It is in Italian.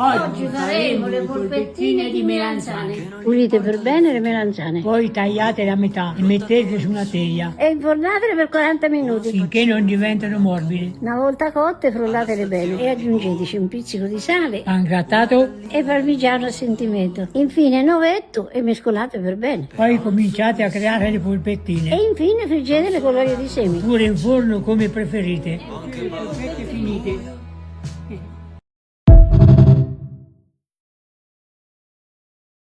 Oggi faremo le polpettine di melanzane. Pulite per bene le melanzane Poi tagliatele a metà e mettete su una teglia e infornatele per 40 minuti. finché non diventano morbide. Una volta cotte frullatele bene e aggiungeteci un pizzico di sale Pan grattato, e parmigiano a sentimento. Infine novetto e mescolate per bene. poi cominciate a creare le polpettine. E infine friggetele con l'olio di semi. Pure in forno come preferite. Le polpette finite.